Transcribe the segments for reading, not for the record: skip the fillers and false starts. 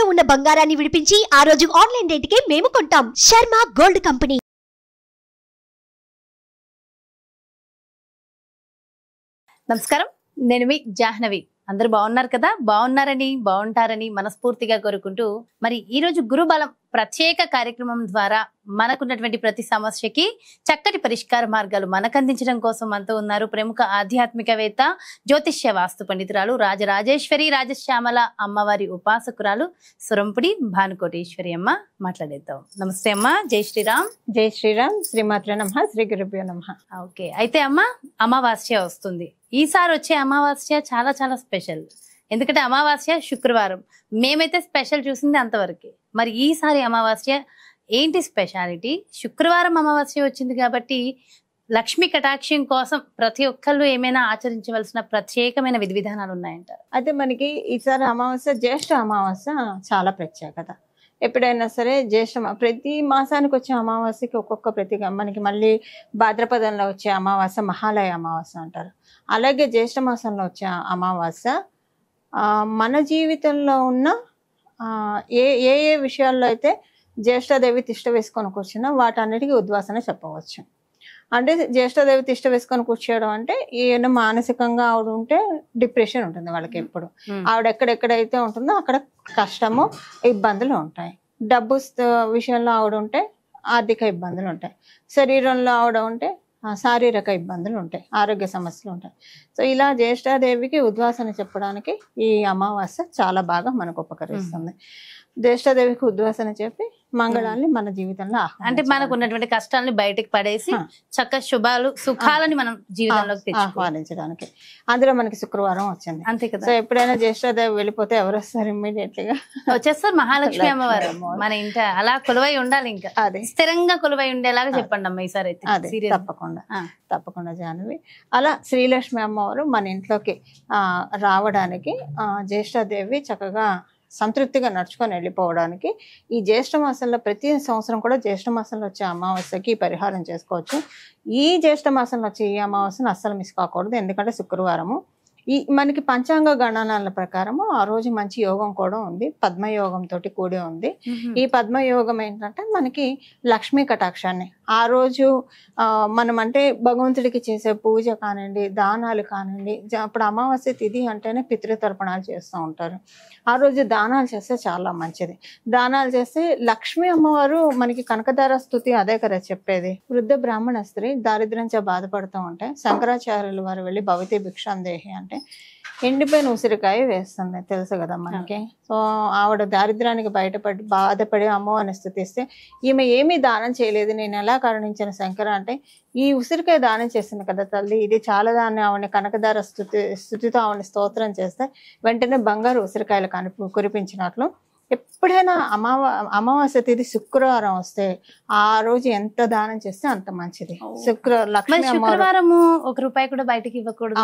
తాకట్టులో ఉన్న బంగారాన్ని విడిపించి ఆ రోజు ఆన్లైన్ రేటుకే మేము కొంటాం. Sharma gold company. నమస్కారం, నేను మీ జాహ్నవి. అందరూ బాగున్నారు కదా? బాగుంటారని మనస్ఫూర్తిగా కోరుకుంటూ, మరి ఈ రోజు గురుబలం ప్రత్యేక కార్యక్రమం ద్వారా మనకున్నటువంటి ప్రతి సమస్యకి చక్కటి పరిష్కార మార్గాలు మనకు అందించడం కోసం మనతో ఉన్నారు ప్రముఖ ఆధ్యాత్మికవేత్త, జ్యోతిష్య వాస్తు పండితురాలు రాజరాజేశ్వరి రాజశ్యామల అమ్మవారి ఉపాసకురాలు సురంపుడి భానుకోటేశ్వరి అమ్మ. మాట్లాడేద్దాం. నమస్తే అమ్మ. జై శ్రీరామ్. జై శ్రీరామ్. శ్రీమాత్రే నమః. శ్రీ గురుభ్యో నమః. ఓకే, అయితే అమ్మ, అమావాస్య వస్తుంది. ఈసారి వచ్చే అమావాస్య చాలా చాలా స్పెషల్. ఎందుకంటే అమావాస్య శుక్రవారం. మేమైతే స్పెషల్ చూసింది అంతవరకే. మరి ఈసారి అమావాస్య ఏంటి స్పెషాలిటీ? శుక్రవారం అమావాస్య వచ్చింది కాబట్టి లక్ష్మీ కటాక్షం కోసం ప్రతి ఒక్కళ్ళు ఏమైనా ఆచరించవలసిన ప్రత్యేకమైన విధి విధానాలు ఉన్నాయంటారు? అయితే మనకి ఈసారి అమావాస్య జ్యేష్ఠ అమావాస్య చాలా ప్రత్యేకత. ఎప్పుడైనా సరే ప్రతి మాసానికి వచ్చే అమావాస్యకి ఒక్కొక్క మనకి మళ్ళీ భాద్రపదంలో వచ్చే అమావాస్య మహాలయ అమావాస్య అంటారు. అలాగే జ్యేష్ఠ మాసంలో వచ్చే అమావాస్య మన జీవితంలో ఉన్న ఏ ఏ ఏ విషయాల్లో అయితే జ్యేష్ఠదేవి తిష్ట వేసుకొని కూర్చున్నా వాటన్నిటికీ ఉద్వాసన చెప్పవచ్చు. అంటే జ్యేష్ఠదేవి తిష్ట వేసుకొని కూర్చోవడం అంటే ఏమైనా మానసికంగా ఆవిడ ఉంటే డిప్రెషన్ ఉంటుంది వాళ్ళకి. ఎప్పుడు ఆవిడ ఎక్కడెక్కడైతే ఉంటుందో అక్కడ కష్టము ఇబ్బందులు ఉంటాయి. డబ్బు విషయంలో ఆవిడ ఉంటే ఆర్థిక ఇబ్బందులు ఉంటాయి. శరీరంలో ఆవిడ ఉంటే శారీరక ఇబ్బందులు ఉంటాయి, ఆరోగ్య సమస్యలు ఉంటాయి. సో ఇలా జ్యేష్ఠాదేవికి ఉద్వాసన చెప్పడానికి ఈ అమావాస్య చాలా బాగా మనకు ఉపకరిస్తుంది. జ్యేష్ఠాదేవికి ఉద్వాసన చెప్పి మంగళాన్ని మన జీవితంలో అంటే మనకు ఉన్నటువంటి కష్టాలని బయటకు పడేసి చక్క శుభాలు సుఖాలని మనం జీవితంలోకి ఆహ్వానించడానికి. అందులో మనకి శుక్రవారం వచ్చింది, అంతే కదా. సో ఎప్పుడైనా జ్యేష్ఠాదేవి వెళ్ళిపోతే ఎవరు వస్తారు? ఇమ్మీడియట్లీగా వచ్చేస్తారు మహాలక్ష్మి అమ్మవారు. మన ఇంట అలా కొలువై ఉండాలి, ఇంకా అదే స్థిరంగా కొలువై ఉండేలాగా చెప్పండి అమ్మ ఈసారి అయితే. అదే తప్పకుండా జాహ్నవి. అలా శ్రీలక్ష్మి అమ్మవారు మన ఇంట్లోకి రావడానికి జ్యేష్ఠాదేవి చక్కగా సంతృప్తిగా నడుచుకొని వెళ్ళిపోవడానికి ఈ జ్యేష్ఠ మాసంలో ప్రతి సంవత్సరం కూడా జ్యేష్ఠ మాసంలో వచ్చే అమావాస్యకి పరిహారం చేసుకోవచ్చు. ఈ జ్యేష్ఠ మాసంలో వచ్చే ఈ అమావాస్యను అస్సలు మిస్ కాకూడదు. ఎందుకంటే శుక్రవారము మనకి పంచాంగ గణనాల ప్రకారము ఆ రోజు మంచి యోగం కూడా ఉంది, పద్మయోగం తోటి కూడి ఉంది. ఈ పద్మయోగం ఏంటంటే మనకి లక్ష్మీ కటాక్షాన్ని ఆ రోజు మనం అంటే భగవంతుడికి చేసే పూజ కానివ్వండి, దానాలు కానివ్వండి. అప్పుడు అమావాస్య తిథి అంటేనే పితృతర్పణాలు చేస్తూ ఉంటారు. ఆ రోజు దానాలు చేస్తే చాలా మంచిది. దానాలు చేస్తే లక్ష్మీ అమ్మవారు మనకి కనకదార స్తుతి అదే కదా చెప్పేది. వృద్ధ బ్రాహ్మణ స్త్రీ దారిద్ర్యంతో బాధపడుతూ ఉంటే శంకరాచార్యుల వారు వెళ్ళి భవతి భిక్షాందేహి అంటే ఎండిపోయిన ఉసిరికాయ వేస్తుంది, తెలుసు కదా మనకి. సో ఆవిడ దారిద్ర్యానికి బాధపడి అమ్మవారిని స్తుతిస్తే ఈమె ఏమీ దానం చేయలేదు, నేను ఎలా కరుణించిన శంకర అంటే ఈ ఉసిరికాయ దానం చేసింది కదా తల్లి, ఇది చాలా దాన్ని ఆవిడని కనకదార స్తుతితో ఆవిడని స్తోత్రం చేస్తే వెంటనే బంగారు ఉసిరికాయలు కురిపించినట్లు. ఎప్పుడైనా అమావాస్య తిథి శుక్రవారం వస్తే ఆ రోజు ఎంత దానం చేస్తే అంత మంచిది. శుక్రవారము ₹1 కూడా బయటకి ఇవ్వకూడదు,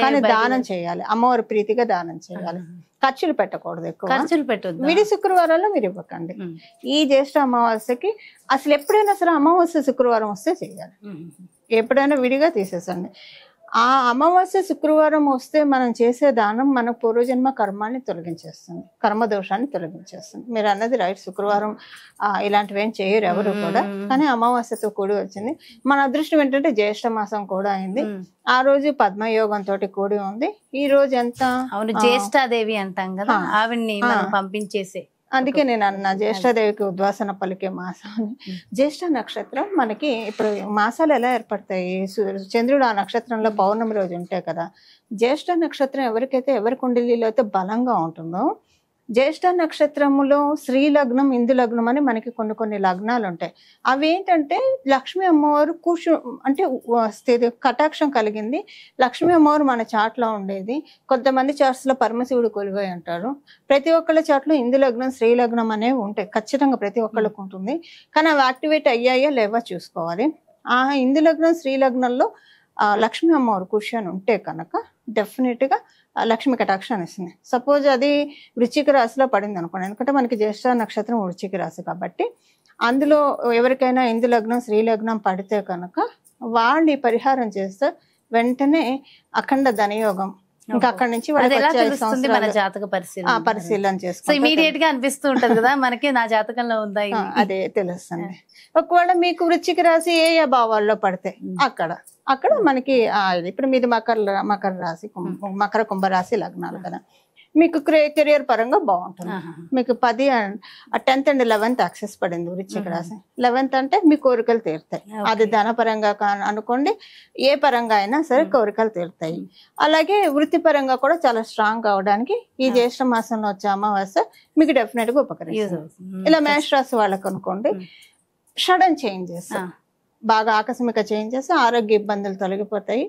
కానీ దానం చేయాలి, అమ్మవారి ప్రీతిగా దానం చేయాలి. ఖర్చులు పెట్టకూడదు, ఎక్కువ ఖర్చులు పెట్టొద్దు. విడి శుక్రవారాల్లో మీరు ఇవ్వకండి. ఈ జ్యేష్ఠ అమావాస్యకి అసలు ఎప్పుడైనా సరే అమావాస్య శుక్రవారం వస్తే చేయాలి, ఎప్పుడైనా విడిగా తీసేసండి. ఆ అమావాస్య శుక్రవారం వస్తే మనం చేసే దానం మన పూర్వజన్మ కర్మాన్ని తొలగించేస్తుంది, కర్మదోషాన్ని తొలగించేస్తుంది. మీరు అన్నది రైట్, శుక్రవారం ఇలాంటివి ఏం చేయరు ఎవరు కూడా, కానీ అమావాస్యతో కూడి వచ్చింది. మన అదృష్టం ఏంటంటే జ్యేష్ఠ మాసం కూడా అయింది. ఆ రోజు పద్మయోగం తోటి కూడి ఉంది. ఈ రోజు ఎంత జ్యేష్ఠాదేవి అంటాం కదా, ఆవిడ్ని పంపించేసే. అందుకే నేను అన్న జ్యేష్ఠాదేవికి ఉద్వాసన పలికే మాసం. జ్యేష్ఠ నక్షత్రం మనకి ఇప్పుడు మాసాలు ఎలా ఏర్పడతాయి? చంద్రుడు ఆ నక్షత్రంలో పౌర్ణమి రోజు ఉంటాయి కదా. జ్యేష్ఠ నక్షత్రం ఎవరి కుండలిలో అయితే బలంగా ఉంటుందో, జ్యేష్ఠ నక్షత్రములో శ్రీ లగ్నం, ఇందు లగ్నం అని మనకి కొన్ని లగ్నాలు ఉంటాయి. అవి ఏంటంటే లక్ష్మీ అమ్మవారు అంటే కటాక్షం కలిగింది. లక్ష్మీ అమ్మవారు మన చాట్లో ఉండేది. కొంతమంది చాట్స్లో పరమశివుడు కొలువై ఉంటారు. ప్రతి ఒక్కళ్ళ చాట్లో ఇందు లగ్నం, శ్రీ లగ్నం అనేవి ఉంటాయి, ఖచ్చితంగా ప్రతి ఒక్కళ్ళకు ఉంటుంది. కానీ అవి యాక్టివేట్ అయ్యాయో లేవో చూసుకోవాలి. ఆ ఇందు లగ్నం, శ్రీ లగ్నంలో లక్ష్మీ అమ్మవారు కూర్చొని ఉంటే కనుక డెఫినెట్గా లక్ష్మి కటాక్షాన్ని ఇస్తుంది. సపోజ్ అది వృశ్చిక రాశిలో పడింది అనుకోండి, ఎందుకంటే మనకి జ్యేష్ఠ నక్షత్రం వృశ్చిక రాశి కాబట్టి అందులో ఎవరికైనా ఇందు లగ్నం, శ్రీ లగ్నం పడితే కనుక వాళ్ళు ఈ పరిహారం చేస్తే వెంటనే అఖండ ధనయోగం ఇంకా అక్కడ నుంచి వాళ్ళకి ఎలా వచ్చే 5 తెలుస్తుంది మన సంవత్సరాలు జాతక పరిశీలన పరిశీలన సో చేసుకుంటే ఇమీడియట్ గా అనిపిస్తూ ఉంటది కదా మనకి నా జాతకంలో ఉందా ఇది? అదే తెలుస్తుంది. ఒకవేళ మీకు వృశ్చిక రాశి ఏ ఏ భావాల్లో పడితే అక్కడ మనకి ఇప్పుడు మీది మకర రాశి మకర కుంభ రాశి లగ్నాలు కదా, మీకు కెరియర్ పరంగా బాగుంటుంది. మీకు 10th and 11th యాక్సెస్ పడింది వృశ్చిక రాశి. 11th అంటే మీ కోరికలు తీరుతాయి. అది ధన పరంగా అనుకోండి, ఏ పరంగా అయినా సరే కోరికలు తీరుతాయి. అలాగే వృత్తిపరంగా కూడా చాలా స్ట్రాంగ్ అవడానికి ఈ జ్యేష్ఠ మాసంలో వచ్చే అమావాస్య మీకు డెఫినెట్ గా ఉపకరిస్తుంది. ఇలా మేష రాశి వాళ్ళకు అనుకోండి, సడన్ చేంజెస్, బాగా ఆకస్మిక చేంజెస్, ఆరోగ్య ఇబ్బందులు తొలగిపోతాయి.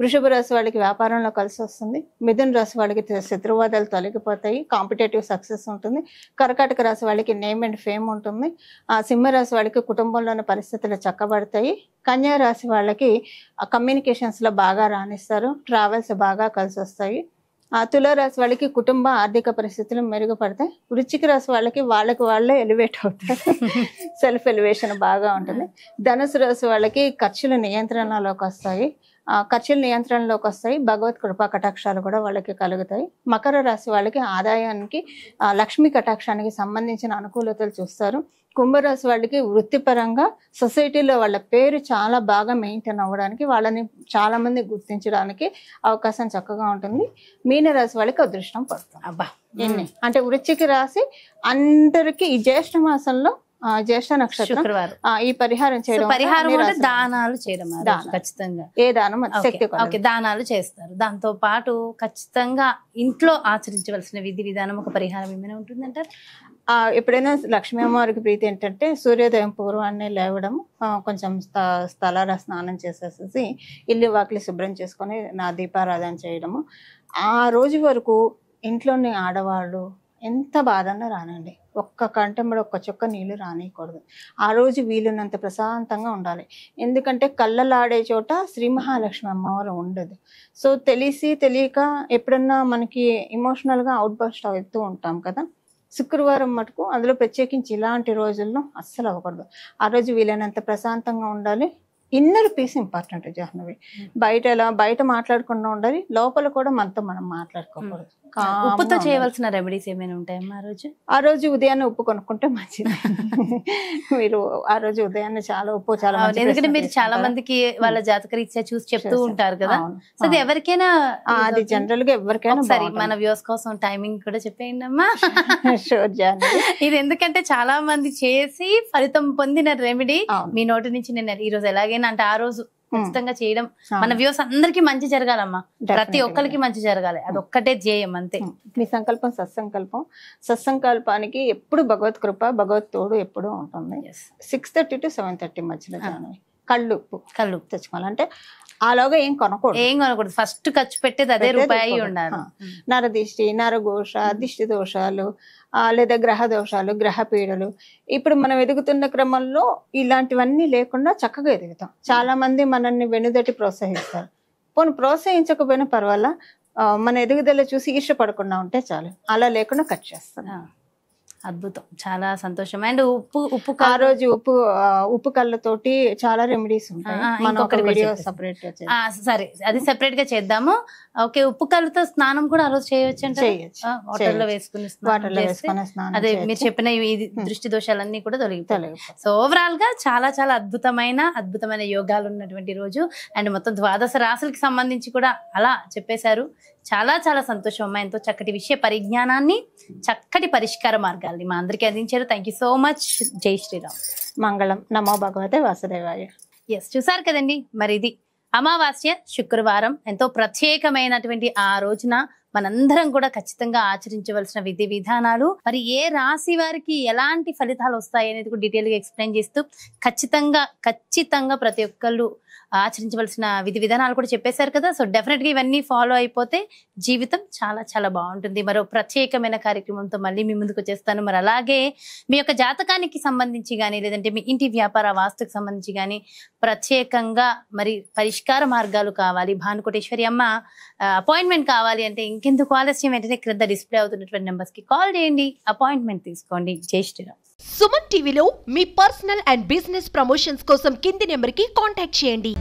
వృషభ రాశి వాళ్ళకి వ్యాపారంలో కలిసి వస్తుంది. మిథున రాశి వాళ్ళకి శత్రువాదాలు తొలగిపోతాయి, కాంపిటేటివ్ సక్సెస్ ఉంటుంది. కర్కాటక రాశి వాళ్ళకి నేమ్ అండ్ ఫేమ్ ఉంటుంది. సింహ రాశి వాళ్ళకి కుటుంబంలోని పరిస్థితులు చక్కబడతాయి. కన్యా రాశి వాళ్ళకి కమ్యూనికేషన్స్ లో బాగా రాణిస్తారు, ట్రావెల్స్ బాగా కలిసి వస్తాయి. తులారాశి వాళ్ళకి కుటుంబ ఆర్థిక పరిస్థితులు మెరుగుపడతాయి. వృశ్చిక రాశి వాళ్ళకి వాళ్ళే ఎలివేట్ అవుతారు, సెల్ఫ్ ఎలివేషన్ బాగా ఉంటుంది. ధనుసు రాశి వాళ్ళకి ఖర్చులు నియంత్రణలోకి వస్తాయి. భగవత్ కృపా కటాక్షాలు కూడా వాళ్ళకి కలుగుతాయి. మకర రాశి వాళ్ళకి ఆదాయానికి లక్ష్మీ కటాక్షానికి సంబంధించిన అనుకూలతలు చూస్తారు. కుంభరాశి వాళ్ళకి వృత్తిపరంగా సొసైటీలో వాళ్ళ పేరు చాలా బాగా మెయింటైన్ అవ్వడానికి, వాళ్ళని చాలా మంది గుర్తించడానికి అవకాశం చక్కగా ఉంటుంది. మీనరాశి వాళ్ళకి అదృష్టం పడుతుంది. అబ్బా ఎన్ని అంటే వృశ్చిక రాశి అందరికి ఈ జ్యేష్ఠ మాసంలో జ్యేష్ఠ నక్షత్రం శుక్రవారం ఈ పరిహారం చేయడం, పరిహారం అంటే దానాలు చేయడం ఖచ్చితంగా. ఏ దానం శక్తి ఓకే, దానాలు చేస్తారు. దాంతో పాటు ఖచ్చితంగా ఇంట్లో ఆచరించవలసిన విధి విధానం ఒక పరిహారం ఏమైనా ఉంటుందంటారు? ఎప్పుడైనా లక్ష్మీ అమ్మవారికి ప్రీతి ఏంటంటే సూర్యోదయం పూర్వాన్నే లేవడం, కొంచెం స్థలాల స్నానం చేసేసి ఇల్లు వాకిలి శుభ్రం చేసుకొని నా దీపారాధన చేయడము. ఆ రోజు వరకు ఇంట్లోని ఆడవాళ్ళు ఎంత బాధన్నా రానండి, ఒక్క కంటెంబడి ఒక్క చుక్క నీళ్లు రానియకూడదు. ఆ రోజు వీలున్నంత ప్రశాంతంగా ఉండాలి. ఎందుకంటే కళ్ళలాడే చోట శ్రీ మహాలక్ష్మి అమ్మవారు ఉండదు. సో తెలియక ఎప్పుడన్నా మనకి ఎమోషనల్గా అవుట్ బస్ట్ అవుతూ ఉంటాం కదా, శుక్రవారం మటుకు అందులో ప్రత్యేకించి ఇలాంటి రోజుల్లో అస్సలు అవ్వకూడదు. ఆ రోజు వీలైనంత ప్రశాంతంగా ఉండాలి. Inner peace important Jahnavi. బయట మాట్లాడకుండా ఉండాలి, లోపల కూడా మనతో మనం మాట్లాడుకోకూడదు. ఉప్పుతో చేయవలసిన రెమెడీస్ ఏమైనా ఉంటాయమ్మా ఆ రోజు? ఉదయాన్నే ఉప్పు కొనుక్కుంటే మంచిది. మీరు ఆ రోజు ఉదయాన్నే చాలా ఉప్పు చాలా, ఎందుకంటే మీరు చాలా మందికి వాళ్ళ జాతక రీత్యా చూసి చెప్తూ ఉంటారు కదా, సో అది ఎవరికైనా, అది జనరల్ గా ఎవరికైనా సరే మన వ్యూస్ కోసం టైమింగ్ కూడా చెప్పేయండి అమ్మా. ఇది ఎందుకంటే చాలా మంది చేసి ఫలితం పొందిన రెమెడీ మీ నోటి నుంచి నేను ఈ రోజు ఎలాగైనా అంటే ఆ రోజు ఖచ్చితంగా చేయడం, మన వ్యూస్ అందరికి మంచి జరగాలమ్మా, ప్రతి ఒక్కరికి మంచి జరగాలి, అది ఒక్కటే ధ్యేయం అంతే. మీ సంకల్పం సత్సంకల్పానికి ఎప్పుడు భగవత్ కృప భగవత్ తోడు ఎప్పుడు ఉంటుంది. 6:30 to 7:30 మధ్యలో కళ్ళు ఉప్పు తెచ్చుకోవాలంటే ఆలోగా ఏం కొనకూడదు. ఫస్ట్ ఖర్చు పెట్టేది అదే రూపాయి ఉండాలి. నరదిష్టి, నరఘోష, దిష్టి దోషాలు, లేదా గ్రహ దోషాలు, గ్రహ పీడలు, ఇప్పుడు మనం ఎదుగుతున్న క్రమంలో ఇలాంటివన్నీ లేకుండా చక్కగా ఎదుగుతాం. చాలా మంది మనల్ని వెనుదటి ప్రోత్సహిస్తారు. పోనీ ప్రోత్సహించకపోయినా పర్వాలా, మన ఎదుగుదల చూసి ఈర్ష్యపడకుండా ఉంటే చాలు. అలా లేకుండా కట్ చేస్తాను. అద్భుతం, చాలా సంతోషం. అండ్ ఉప్పు ఆ రోజు ఉప్పు కళ్ళతోటి చాలా రెమెడీస్ ఉంటాయి, సరే అది సెపరేట్ గా చేద్దాము. ఓకే, ఉప్పు కళ్ళతో స్నానం కూడా ఆ రోజు చేయొచ్చు అంటే వాటర్ లో వేసుకుని అదే మీరు చెప్పిన దృష్టి దోషాలన్నీ కూడా తొలగిపోతాయి. సో ఓవరాల్ గా చాలా చాలా అద్భుతమైన యోగాలు ఉన్నటువంటి రోజు. అండ్ మొత్తం 12 రాశులకి సంబంధించి కూడా అలా చెప్పేశారు. చాలా చాలా సంతోషం అమ్మా, ఎంతో చక్కటి విషయ పరిజ్ఞానాన్ని, చక్కటి పరిష్కార మార్గాల్ని మా అందరికీ అందించారు. Thank you so much. జై శ్రీరామ్. మంగళం. నమో భగవతే వాసుదేవాయ. చూసారు కదండి, మరి ఇది అమావాస్య శుక్రవారం, ఎంతో ప్రత్యేకమైనటువంటి ఆ రోజున మనందరం కూడా ఖచ్చితంగా ఆచరించవలసిన విధి విధానాలు, మరి ఏ రాశి వారికి ఎలాంటి ఫలితాలు వస్తాయి అనేది కూడా డీటెయిల్ గా ఎక్స్ప్లెయిన్ చేస్తూ ఖచ్చితంగా ప్రతి ఒక్కళ్ళు ఆచరించవలసిన విధి విధానాలు కూడా చెప్పేశారు కదా. సో డెఫినెట్ గా ఇవన్నీ ఫాలో అయిపోతే జీవితం చాలా చాలా బాగుంటుంది. మరో ప్రత్యేకమైన కార్యక్రమంతో మళ్ళీ మీ ముందుకు వచ్చేస్తాను. మరి అలాగే మీ యొక్క జాతకానికి సంబంధించి కానీ, లేదంటే మీ ఇంటి వ్యాపార వాస్తుకు సంబంధించి కానీ ప్రత్యేకంగా మరి పరిష్కార మార్గాలు కావాలి, భానుకోటేశ్వరి అమ్మ అపాయింట్మెంట్ కావాలి అంటే ఇంకెందుకు ఆలస్యం, వెంటనే క్రింద డిస్ప్లే అవుతున్నటువంటి నెంబర్స్ కి కాల్ చేయండి, అపాయింట్మెంట్ తీసుకోండి. జై శ్రీరామ్. సుమన్ టీవీలో మీ పర్సనల్ అండ్ బిజినెస్ ప్రమోషన్స్ కోసం కింది నెంబర్ కి కాంటాక్ట్ చేయండి.